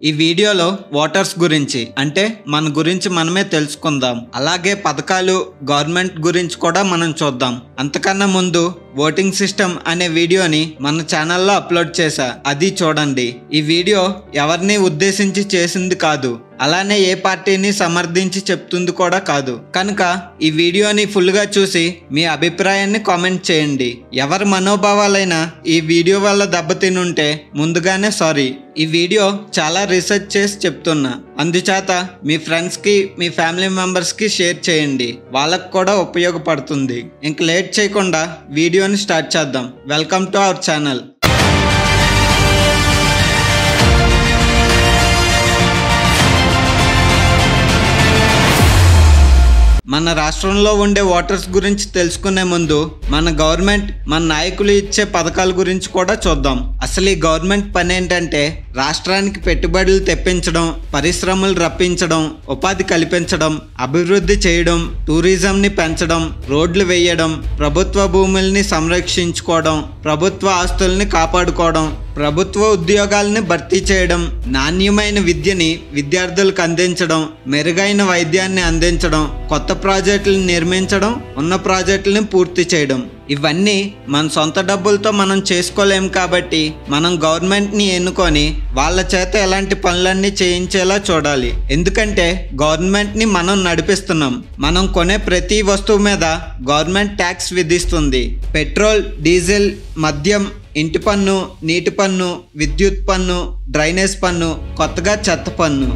ఈ వీడియోలో ఓటర్స్ గురించి అంటే మన గురించి మనమే తెలుసుకుందాం. అలాగే పథకాలు గవర్నమెంట్ గురించి కూడా మనం చూద్దాం. అంతకన్నా ముందు ఓటింగ్ సిస్టమ్ అనే వీడియోని మన ఛానల్లో అప్లోడ్ చేశా, అది చూడండి. ఈ వీడియో ఎవరిని ఉద్దేశించి చేసింది కాదు, అలానే ఏ పార్టీని సమర్థించి చెప్తుంది కూడా కాదు. కనుక ఈ వీడియోని ఫుల్గా చూసి మీ అభిప్రాయాన్ని కామెంట్ చేయండి. ఎవరి మనోభావాలైనా ఈ వీడియో వల్ల దెబ్బతినుంటే ముందుగానే సారీ. ఈ వీడియో చాలా రీసెర్చ్ చేసి చెప్తున్నా, అందుచేత మీ ఫ్రెండ్స్కి మీ ఫ్యామిలీ మెంబర్స్కి షేర్ చేయండి, వాళ్ళకు కూడా ఉపయోగపడుతుంది. ఇంక లేట్ చేయకుండా వీడియోని స్టార్ట్ చేద్దాం. Welcome to our channel. మన రాష్ట్రంలో ఉండే ఓటర్స్ గురించి తెలుసుకునే ముందు మన గవర్నమెంట్, మన నాయకులు ఇచ్చే పథకాల గురించి కూడా చూద్దాం. అసలు ఈ గవర్నమెంట్ పని ఏంటంటే రాష్ట్రానికి పెట్టుబడులు తెప్పించడం, పరిశ్రమలు రప్పించడం, ఉపాధి కల్పించడం, అభివృద్ధి చేయడం, టూరిజంని పెంచడం, రోడ్లు వేయడం, ప్రభుత్వ భూముల్ని సంరక్షించుకోవడం, ప్రభుత్వ ఆస్తుల్ని కాపాడుకోవడం, ప్రభుత్వ ఉద్యోగాలని భర్తీ చేయడం, నాణ్యమైన విద్యని విద్యార్థులకు అందించడం, మెరుగైన వైద్యాన్ని అందించడం, కొత్త ప్రాజెక్టులను నిర్మించడం, ఉన్న ప్రాజెక్టులను పూర్తి చేయడం. ఇవన్నీ మన సొంత డబ్బులతో మనం చేసుకోలేం కాబట్టి మనం గవర్నమెంట్ని ఎన్నుకొని వాళ్ళ చేత ఎలాంటి పనులన్నీ చేయించేలా చూడాలి. ఎందుకంటే గవర్నమెంట్ని మనం నడిపిస్తున్నాం. మనం కొనే ప్రతి వస్తువు మీద గవర్నమెంట్ ట్యాక్స్ విధిస్తుంది. పెట్రోల్, డీజిల్, మద్యం, ఇంటి పన్ను, నీటి పన్ను, విద్యుత్ పన్ను, డ్రైనేజ్ పన్ను, కొత్తగా చెత్త పన్ను.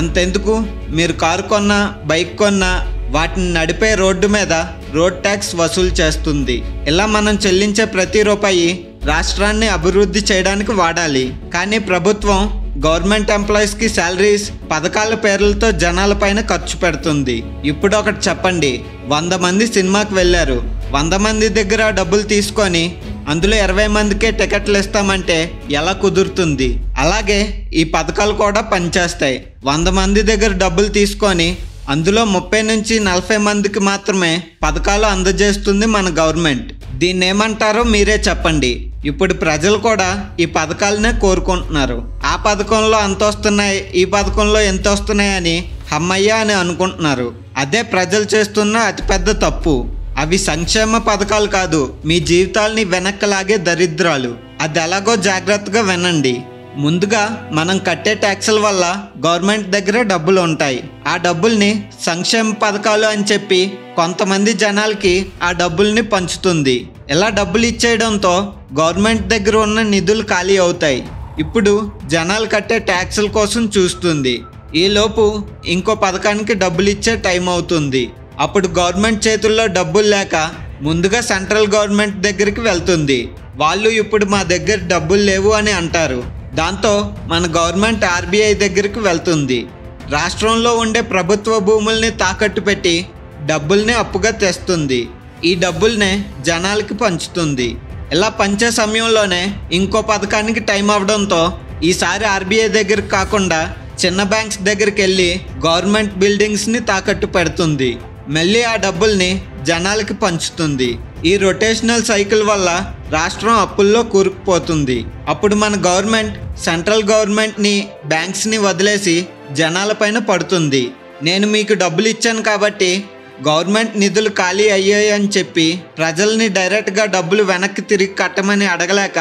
అంతెందుకు, మీరు కారు కొన్నా, బైక్ కొన్నా వాటిని నడిపే రోడ్డు మీద రోడ్ ట్యాక్స్ వసూలు చేస్తుంది. ఇలా మనం చెల్లించే ప్రతి రూపాయి రాష్ట్రాన్ని అభివృద్ధి చేయడానికి వాడాలి. కానీ ప్రభుత్వం గవర్నమెంట్ ఎంప్లాయీస్కి శాలరీస్, పథకాల పేర్లతో జనాల పైన ఖర్చు పెడుతుంది. ఇప్పుడు ఒకటి చెప్పండి, 100 మంది సినిమాకి వెళ్ళారు, 100 మంది దగ్గర డబ్బులు తీసుకొని అందులో 20 మందికే టికెట్లు ఇస్తామంటే ఎలా కుదురుతుంది? అలాగే ఈ పథకాలు కూడా పనిచేస్తాయి. 100 మంది దగ్గర డబ్బులు తీసుకొని అందులో 30 నుంచి 40 మందికి మాత్రమే పథకాలు అందజేస్తుంది మన గవర్నమెంట్. దీన్ని ఏమంటారో మీరే చెప్పండి. ఇప్పుడు ప్రజలు కూడా ఈ పథకాలనే కోరుకుంటున్నారు. ఆ పథకంలో అంత వస్తున్నాయి, ఈ పథకంలో ఎంత వస్తున్నాయి అని హమ్మయ్య అని అనుకుంటున్నారు. అదే ప్రజలు చేస్తున్న అతిపెద్ద తప్పు. అవి సంక్షేమ పథకాలు కాదు, మీ జీవితాల్ని వెనక్కలాగే దరిద్రాలు. అది ఎలాగో జాగ్రత్తగా వినండి. ముందుగా మనం కట్టే ట్యాక్సుల వల్ల గవర్నమెంట్ దగ్గర డబ్బులు ఉంటాయి. ఆ డబ్బుల్ని సంక్షేమ పథకాలు అని చెప్పి కొంతమంది జనాలకి ఆ డబ్బుల్ని పంచుతుంది. ఇలా డబ్బులు ఇచ్చేయడంతో గవర్నమెంట్ దగ్గర ఉన్న నిధులు ఖాళీ అవుతాయి. ఇప్పుడు జనాలు కట్టే ట్యాక్సుల కోసం చూస్తుంది. ఈలోపు ఇంకో పథకానికి డబ్బులు ఇచ్చే టైం అవుతుంది. అప్పుడు గవర్నమెంట్ చేతుల్లో డబ్బులు లేక ముందుగా సెంట్రల్ గవర్నమెంట్ దగ్గరికి వెళ్తుంది. వాళ్ళు ఇప్పుడు మా దగ్గర డబ్బులు లేవు అని అంటారు. దాంతో మన గవర్నమెంట్ ఆర్బీఐ దగ్గరికి వెళ్తుంది. రాష్ట్రంలో ఉండే ప్రభుత్వ భూముల్ని తాకట్టు పెట్టి డబ్బుల్ని అప్పుగా తెస్తుంది. ఈ డబ్బుల్నే జనాలకి పంచుతుంది. ఇలా పంచే సమయంలోనే ఇంకో పథకానికి టైం అవడంతో ఈసారి ఆర్బీఐ దగ్గరికి కాకుండా చిన్న బ్యాంక్స్ దగ్గరికి వెళ్ళి గవర్నమెంట్ బిల్డింగ్స్ని తాకట్టు పెడుతుంది. మళ్ళీ ఆ డబ్బుల్ని జనాలకి పంచుతుంది. ఈ రొటేషనల్ సైకిల్ వల్ల రాష్ట్రం అప్పుల్లో కూరుకుపోతుంది. అప్పుడు మన గవర్నమెంట్ సెంట్రల్ గవర్నమెంట్ని, బ్యాంక్స్ని వదిలేసి జనాలపైన పడుతుంది. నేను మీకు డబ్బులు ఇచ్చాను కాబట్టి గవర్నమెంట్ నిధులు ఖాళీ అయ్యాయి అని చెప్పి ప్రజల్ని డైరెక్ట్గా డబ్బులు వెనక్కి తిరిగి కట్టమని అడగలేక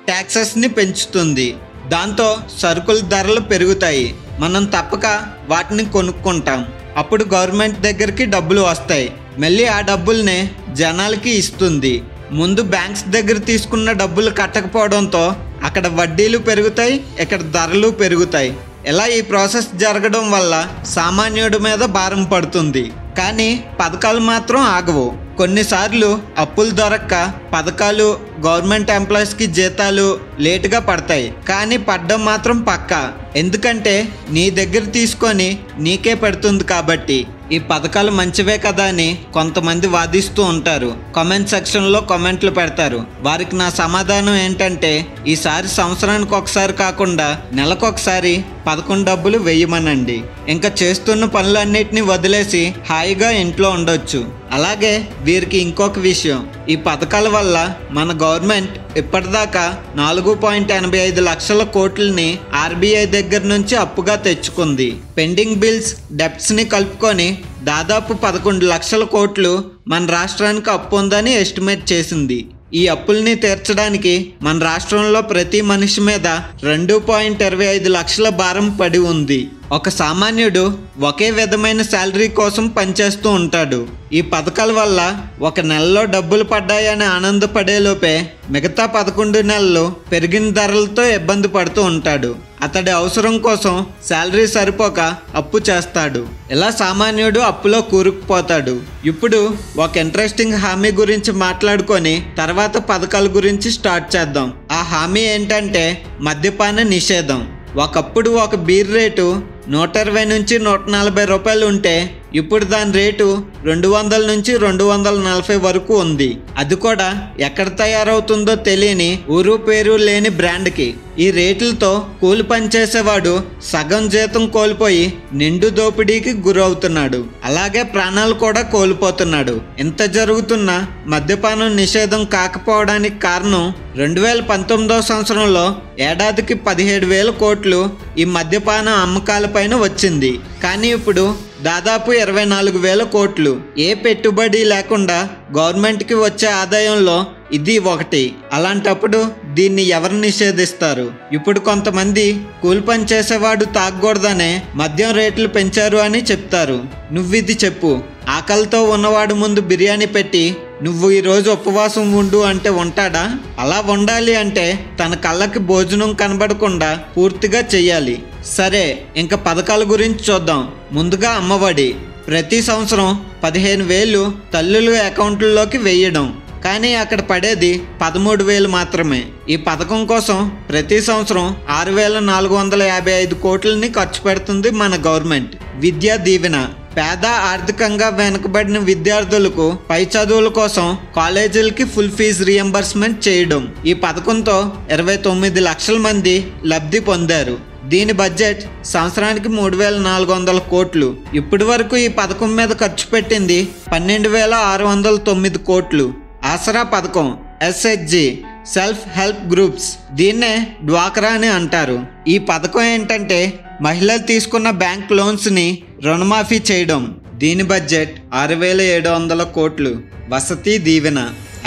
ట్యాక్సెస్ని పెంచుతుంది. దాంతో సరుకుల ధరలు పెరుగుతాయి. మనం తప్పక వాటిని కొనుక్కుంటాం. అప్పుడు గవర్నమెంట్ దగ్గరికి డబ్బులు వస్తాయి. మళ్ళీ ఆ డబ్బుల్నే జనాలకి ఇస్తుంది. ముందు బ్యాంక్స్ దగ్గర తీసుకున్న డబ్బులు కట్టకపోవడంతో అక్కడ వడ్డీలు పెరుగుతాయి, ఇక్కడ ధరలు పెరుగుతాయి. ఇలా ఈ ప్రాసెస్ జరగడం వల్ల సామాన్యుడి మీద భారం పడుతుంది. కానీ పథకాలు మాత్రం ఆగవు. కొన్నిసార్లు అప్పులు దొరక్క పథకాలు, గవర్నమెంట్ ఎంప్లాయీస్కి జీతాలు లేటుగా పడతాయి. కానీ పడ్డం మాత్రం పక్కా. ఎందుకంటే నీ దగ్గర తీసుకొని నీకే పెడుతుంది కాబట్టి. ఈ పథకాలు మంచివే కదా అని కొంతమంది వాదిస్తూ ఉంటారు. కామెంట్ సెక్షన్లో కామెంట్లు పెడతారు. వారికి నా సమాధానం ఏంటంటే ఈసారి సంవత్సరానికి ఒకసారి కాకుండా నెలకొకసారి 11 డబ్బులు వేయమనండి. ఇంకా చేస్తున్న పనులన్నిటిని వదిలేసి హాయిగా ఇంట్లో ఉండొచ్చు. అలాగే వీరికి ఇంకొక విషయం, ఈ పథకాల వల్ల మన గవర్నమెంట్ ఇప్పటిదాకా 4.85 లక్షల కోట్లని ఆర్బీఐ దగ్గర నుంచి అప్పుగా తెచ్చుకుంది. పెండింగ్ బిల్స్, డెప్ట్స్ ని కలుపుకొని దాదాపు 11 లక్షల కోట్లు మన రాష్ట్రానికి అప్పు ఉందని ఎస్టిమేట్ చేసింది. ఈ అప్పుల్ని తీర్చడానికి మన రాష్ట్రంలో ప్రతి మనిషి మీద 2.25 లక్షల భారం పడి ఉంది. ఒక సామాన్యుడు ఒకే విధమైన శాలరీ కోసం పనిచేస్తూ ఉంటాడు. ఈ పథకాల వల్ల ఒక నెలలో డబ్బులు పడ్డాయని ఆనందపడేలోపే మిగతా 11 నెలలు పెరిగిన ధరలతో ఇబ్బంది పడుతూ ఉంటాడు. అతడి అవసరం కోసం శాలరీ సరిపోక అప్పు చేస్తాడు. ఇలా సామాన్యుడు అప్పులో కూరుకుపోతాడు. ఇప్పుడు ఒక ఇంట్రెస్టింగ్ హామీ గురించి మాట్లాడుకొని తర్వాత పథకాల గురించి స్టార్ట్ చేద్దాం. ఆ హామీ ఏంటంటే మద్యపాన నిషేధం. ఒకప్పుడు ఒక బీర్ రేటు 120 నుంచి 140 రూపాయలు ఉంటే ఇప్పుడు దాని రేటు 200 నుంచి 240 వరకు ఉంది. అది కూడా ఎక్కడ తయారవుతుందో తెలియని, ఊరు పేరు లేని బ్రాండ్కి. ఈ రేట్లతో కూలి పనిచేసేవాడు సగం జీతం కోల్పోయి నిండు దోపిడీకి గురవుతున్నాడు. అలాగే ప్రాణాలు కూడా కోల్పోతున్నాడు. ఇంత జరుగుతున్న మద్యపానం నిషేధం కాకపోవడానికి కారణం 2019వ సంవత్సరంలో ఏడాదికి 17,000 కోట్లు ఈ మద్యపాన అమ్మకాలపైన వచ్చింది. కానీ ఇప్పుడు దాదాపు 24,000 కోట్లు. ఏ పెట్టుబడి లేకుండా గవర్నమెంట్కి వచ్చే ఆదాయంలో ఇది ఒకటి. అలాంటప్పుడు దీన్ని ఎవరు నిషేధిస్తారు? ఇప్పుడు కొంతమంది కూలి పని చేసేవాడు తాగకూడదనే మద్యం రేట్లు పెంచారు అని చెప్తారు. నువ్విది చెప్పు. ఆకలితో ఉన్నవాడు ముందు బిర్యానీ పెట్టి నువ్వు ఈరోజు ఉపవాసం ఉండు అంటే ఉంటాడా? అలా ఉండాలి అంటే తన కళ్ళకి భోజనం కనబడకుండా పూర్తిగా చెయ్యాలి. సరే, ఇంకా పథకాల గురించి చూద్దాం. ముందుగా అమ్మఒడి. ప్రతి సంవత్సరం 15,000 తల్లుల అకౌంట్లలోకి వేయడం. కానీ అక్కడ పడేది 13,000 మాత్రమే. ఈ పథకం కోసం ప్రతి సంవత్సరం 6,455 కోట్లని ఖర్చు పెడుతుంది మన గవర్నమెంట్. విద్యా దీవెన. పేద, ఆర్థికంగా వెనుకబడిన విద్యార్థులకు పై చదువుల కోసం కాలేజీలకి ఫుల్ ఫీజు రియంబర్స్మెంట్ చేయడం. ఈ పథకంతో 29 లక్షల మంది లబ్ధి పొందారు. దీని బడ్జెట్ సంవత్సరానికి 3,400 కోట్లు. ఇప్పటి వరకు ఈ పథకం మీద ఖర్చు పెట్టింది 12,609 కోట్లు. ఆసరా పథకం, ఎస్హెచ్జి, సెల్ఫ్ హెల్ప్ గ్రూప్స్, దీన్నే డ్వాక్రా అని అంటారు. ఈ పథకం ఏంటంటే మహిళలు తీసుకున్న బ్యాంక్ లోన్స్ని రుణమాఫీ చేయడం. దీని బడ్జెట్ 6,700 కోట్లు. వసతి దీవెన.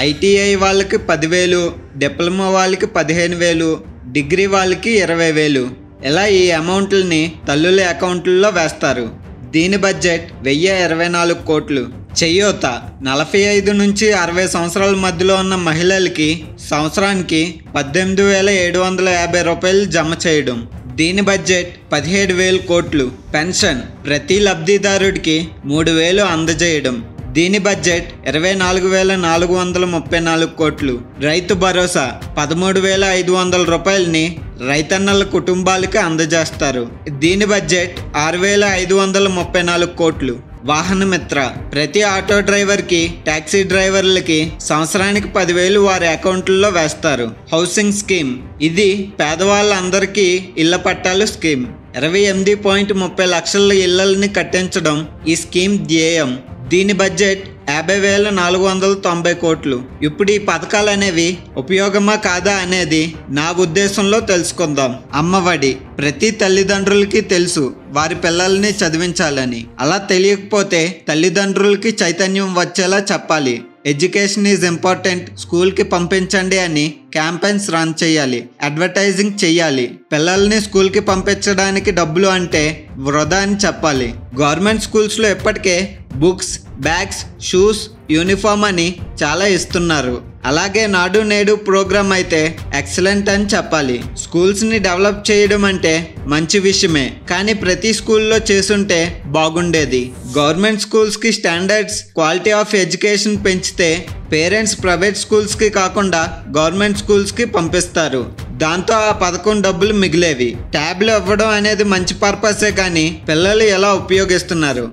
ఐటీఐ వాళ్ళకి 10,000, డిప్లొమా వాళ్ళకి 15,000, డిగ్రీ వాళ్ళకి 20,000. ఇలా ఈ అమౌంట్లని తల్లుల అకౌంట్లలో వేస్తారు. దీని బడ్జెట్ 1,024 కోట్లు. చేయూత. 45 నుంచి 60 సంవత్సరాల మధ్యలో ఉన్న మహిళలకి సంవత్సరానికి 18,750 రూపాయలు జమ చేయడం. దీని బడ్జెట్ 17,000 కోట్లు. పెన్షన్. ప్రతి లబ్ధిదారుడికి 3,000 అందజేయడం. దీని బడ్జెట్ 24,434 కోట్లు. రైతు భరోసా 13,500 రూపాయలని రైతన్నల కుటుంబాలకి అందజేస్తారు. దీని బడ్జెట్ 6,534 కోట్లు. వాహన మిత్ర. ప్రతి ఆటో డ్రైవర్కి, టాక్సీ డ్రైవర్లకి సంవత్సరానికి 10,000 వారి అకౌంట్లలో వేస్తారు. Housing scheme. ఇది పేదవాళ్ళందరికీ ఇళ్ల పట్టాలు స్కీమ్. 28.30 లక్షల ఇళ్లని కట్టించడం ఈ స్కీమ్ ధ్యేయం. దీని బడ్జెట్ 50,490 కోట్లు. ఇప్పుడు ఈ పథకాలు అనేవి ఉపయోగమా కాదా అనేది నా ఉద్దేశంలో తెలుసుకుందాం. అమ్మఒడి. ప్రతి తల్లిదండ్రులకి తెలుసు వారి పిల్లల్ని చదివించాలని. అలా తెలియకపోతే తల్లిదండ్రులకి చైతన్యం వచ్చేలా చెప్పాలి. ఎడ్యుకేషన్ ఈజ్ ఇంపార్టెంట్, స్కూల్కి పంపించండి అని క్యాంపెయిన్స్ రన్ చేయాలి, అడ్వర్టైజింగ్ చెయ్యాలి. పిల్లల్ని స్కూల్కి పంపించడానికి డబ్బులు అంటే వృధా అని చెప్పాలి. గవర్నమెంట్ స్కూల్స్లో ఇప్పటికే బుక్స్, బ్యాగ్స్, షూస్, యూనిఫామ్ అని చాలా ఇస్తున్నారు. అలాగే నాడు నేడు ప్రోగ్రామ్ అయితే ఎక్సలెంట్ అని చెప్పాలి. స్కూల్స్ని డెవలప్ చేయడం అంటే మంచి విషయమే, కానీ ప్రతి స్కూల్లో చేసుంటే బాగుండేది. గవర్నమెంట్ స్కూల్స్కి స్టాండర్డ్స్, క్వాలిటీ ఆఫ్ ఎడ్యుకేషన్ పెంచితే పేరెంట్స్ ప్రైవేట్ స్కూల్స్కి కాకుండా గవర్నమెంట్ స్కూల్స్కి పంపిస్తారు. దాంతో ఆ పథకం డబ్బులు మిగిలేవి. ట్యాబ్లు ఇవ్వడం అనేది మంచి పర్పసే, కానీ పిల్లలు ఎలా ఉపయోగిస్తున్నారు?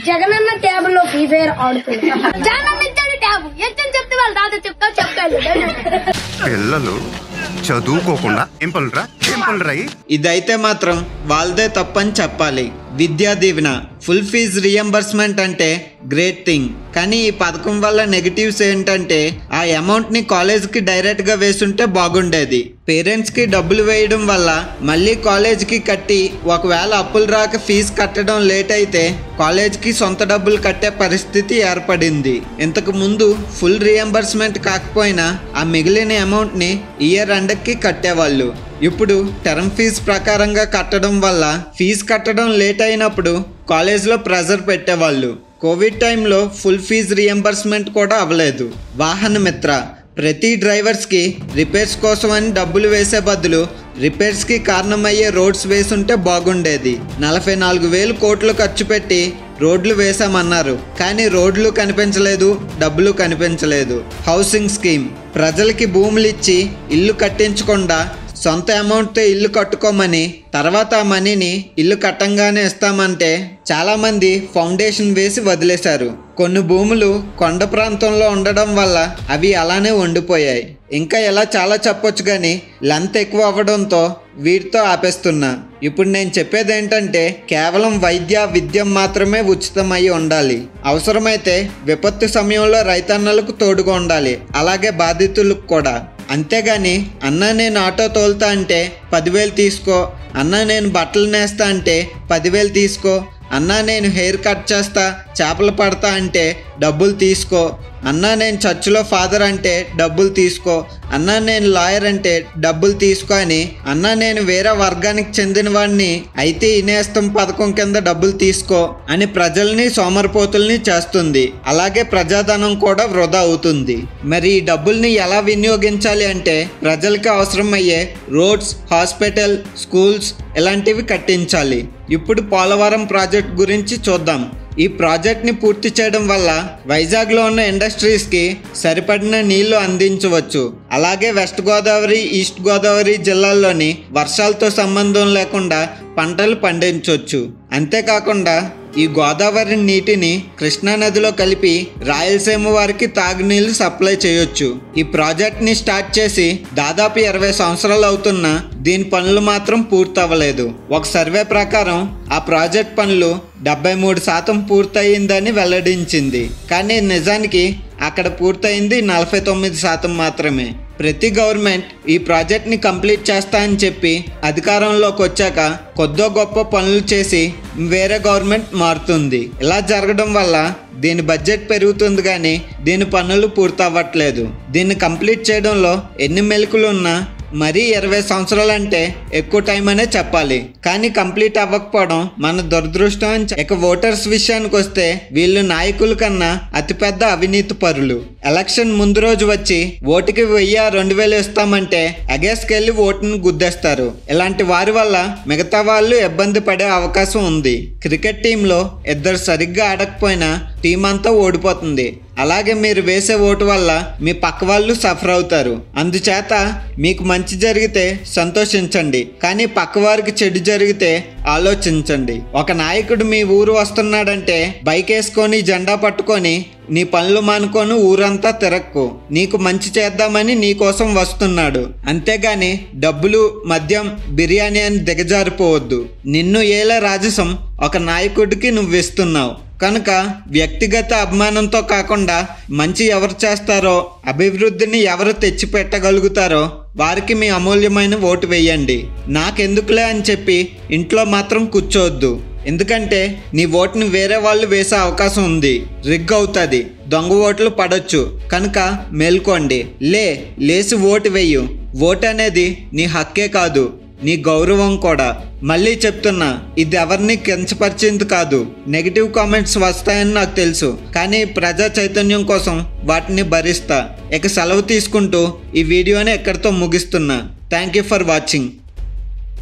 జగనన్న ట్యాబ్ లో ఫ్రీ ఫైర్ ఆడుతుంది. జగనన్న ఇచ్చాడు ట్యాబ్, ఎచ్చని చెప్తే వాళ్ళు తాత చెప్తాడు. పిల్లలు చదువుకోకుండా ఇదైతే మాత్రం వాళ్ళదే తప్పని చెప్పాలి. Vidya Deevena. Full fee reimbursement అంటే గ్రేట్ థింగ్. కానీ ఈ పథకం వల్ల నెగిటివ్స్ ఏంటంటే ఆ అమౌంట్ని కాలేజ్కి డైరెక్ట్గా వేసుంటే బాగుండేది. పేరెంట్స్కి డబ్బులు వేయడం వల్ల మళ్ళీ కాలేజ్కి కట్టి ఒకవేళ అప్పులు రాక ఫీజు కట్టడం లేట్ అయితే కాలేజ్కి సొంత డబ్బులు కట్టే పరిస్థితి ఏర్పడింది. ఇంతకు ముందు ఫుల్ రియంబర్స్మెంట్ కాకపోయినా ఆ మిగిలిన అమౌంట్ని ఇయర్ ఎండ్కి కట్టేవాళ్ళు. ఇప్పుడు టర్మ్ ఫీజు ప్రకారంగా కట్టడం వల్ల ఫీజు కట్టడం లేట్ అయినప్పుడు కాలేజ్లో ప్రెజర్ పెట్టేవాళ్ళు. కోవిడ్ టైంలో ఫుల్ ఫీజు రియంబర్స్మెంట్ కూడా అవ్వలేదు. వాహన మిత్ర ప్రతి డ్రైవర్స్కి రిపేర్స్ కోసం అని డబ్బులు వేసే బదులు రిపేర్స్కి కారణమయ్యే రోడ్స్ వేసుంటే బాగుండేది. 44,000 కోట్లు ఖర్చు పెట్టి రోడ్లు వేసామన్నారు, కానీ రోడ్లు కనిపించలేదు, డబ్బులు కనిపించలేదు. హౌసింగ్ స్కీమ్ ప్రజలకి భూములు ఇచ్చి ఇల్లు కట్టించకుండా సొంత అమౌంట్తో ఇల్లు కట్టుకోమని తర్వాత ఆ మనీని ఇల్లు కట్టంగానే ఇస్తామంటే చాలామంది ఫౌండేషన్ వేసి వదిలేశారు. కొన్ని భూములు కొండ ప్రాంతంలో ఉండడం వల్ల అవి అలానే ఉండిపోయాయి. ఇంకా ఇలా చాలా చెప్పొచ్చు, కానీ లెంత్ ఎక్కువ అవ్వడంతో వీటితో ఆపేస్తున్నా. ఇప్పుడు నేను చెప్పేది ఏంటంటే కేవలం విద్య మాత్రమే ఉచితమై ఉండాలి. అవసరమైతే విపత్తు సమయంలో రైతన్నలకు తోడుగా ఉండాలి, అలాగే బాధితులకు కూడా. అంతేగాని అన్నా నేను ఆటో తోలుతా అంటే 10,000 తీసుకో, అన్నా నేను బట్టలు నేస్తా అంటే 10,000 తీసుకో, అన్నా నేను హెయిర్ కట్ చేస్తా, చేపలు పడతా అంటే డబ్బులు తీసుకో, అన్నా నేను చర్చిలో ఫాదర్ అంటే డబ్బులు తీసుకో, అన్నా నేను లాయర్ అంటే డబ్బులు తీసుకో అని, అన్నా నేను వేరే వర్గానికి చెందిన వాడిని అయితే ఈ నేస్తం పథకం కింద డబ్బులు తీసుకో అని ప్రజల్ని సోమరిపోతుల్ని చేస్తుంది. అలాగే ప్రజాధనం కూడా వృధా అవుతుంది. మరి ఈ డబ్బుల్ని ఎలా వినియోగించాలి అంటే ప్రజలకి అవసరమయ్యే రోడ్స్, హాస్పిటల్, స్కూల్స్ ఇలాంటివి కట్టించాలి. ఇప్పుడు పోలవరం ప్రాజెక్ట్ గురించి చూద్దాం. ఈ ప్రాజెక్ట్ని పూర్తి చేయడం వల్ల వైజాగ్లో ఉన్న ఇండస్ట్రీస్కి సరిపడిన నీళ్లు అందించవచ్చు. అలాగే వెస్ట్ గోదావరి, ఈస్ట్ గోదావరి జిల్లాల్లోని వర్షాలతో సంబంధం లేకుండా పంటలు పండించవచ్చు. అంతేకాకుండా ఈ గోదావరి నీటిని కృష్ణానదిలో కలిపి రాయలసీమ వారికి తాగునీళ్లు సప్లై చేయొచ్చు. ఈ ప్రాజెక్ట్ని స్టార్ట్ చేసి దాదాపు 20 సంవత్సరాలు అవుతున్నా దీని పనులు మాత్రం పూర్తి అవ్వలేదు. ఒక సర్వే ప్రకారం ఆ ప్రాజెక్ట్ పనులు 73% పూర్తయిందని వెల్లడించింది. కానీ నిజానికి అక్కడ పూర్తయింది 49% మాత్రమే. ప్రతి గవర్నమెంట్ ఈ ప్రాజెక్ట్ని కంప్లీట్ చేస్తా అని చెప్పి అధికారంలోకి వచ్చాక కొద్దో గొప్ప పనులు చేసి వేరే గవర్నమెంట్ మారుతుంది. ఇలా జరగడం వల్ల దీని బడ్జెట్ పెరుగుతుంది, కానీ దీని పనులు పూర్తి అవ్వట్లేదు. దీన్ని కంప్లీట్ చేయడంలో ఎన్ని మెలకులు ఉన్నా మరీ 20 సంవత్సరాలు అంటే ఎక్కువ టైం అనే చెప్పాలి. కానీ కంప్లీట్ అవ్వకపోవడం మన దురదృష్టం అని. ఇక ఓటర్స్ విషయానికి వస్తే వీళ్ళు నాయకుల కన్నా అతిపెద్ద అవినీతి పరులు. ఎలక్షన్ ముందు రోజు వచ్చి ఓటుకి 1000-2000 ఇస్తామంటే ఎగేసుకెళ్లి ఓటును గుద్దేస్తారు. ఇలాంటి వారి వల్ల మిగతా వాళ్ళు ఇబ్బంది పడే అవకాశం ఉంది. క్రికెట్ టీంలో ఇద్దరు సరిగ్గా ఆడకపోయినా టీం అంతా ఓడిపోతుంది. అలాగే మీరు వేసే ఓటు వల్ల మీ పక్క వాళ్ళు సఫర్ అవుతారు. అందుచేత మీకు మంచి జరిగితే సంతోషించండి, కానీ పక్కవారికి చెడు జరిగితే ఆలోచించండి. ఒక నాయకుడు మీ ఊరు వస్తున్నాడంటే బైక్ వేసుకొని జెండా పట్టుకొని నీ పనులు మానుకొని ఊరంతా తిరక్కు. నీకు మంచి చేద్దామని నీ కోసం వస్తున్నాడు. అంతేగాని డబ్బులు, మద్యం, బిర్యానీ అని దిగజారిపోవద్దు. నిన్ను ఏలే రాజసం ఒక నాయకుడికి నువ్వు ఇస్తున్నావు కనుక వ్యక్తిగత అభిమానంతో కాకుండా మంచి ఎవరు చేస్తారో, అభివృద్ధిని ఎవరు తెచ్చి పెట్టగలుగుతారో వారికి మీ అమూల్యమైన ఓటు వేయండి. నాకెందుకులే అని చెప్పి ఇంట్లో మాత్రం కూర్చోవద్దు. ఎందుకంటే నీ ఓటుని వేరే వాళ్ళు వేసే అవకాశం ఉంది. రిగ్ అవుతుంది, దొంగ ఓట్లు పడొచ్చు. కనుక మేల్కోండి. లేచి ఓటు వేయు. ఓటు అనేది నీ హక్కే కాదు, నీ గౌరవం కూడా. మళ్ళీ చెప్తున్నా, ఇది ఎవరిని కించపరిచేందుకు కాదు. నెగిటివ్ కామెంట్స్ వస్తాయని నాకు తెలుసు, కానీ ప్రజా చైతన్యం కోసం వాటిని భరిస్తా. ఇక సెలవు తీసుకుంటూ ఈ వీడియోని ఎక్కడితో ముగిస్తున్నా. Thank you for watching.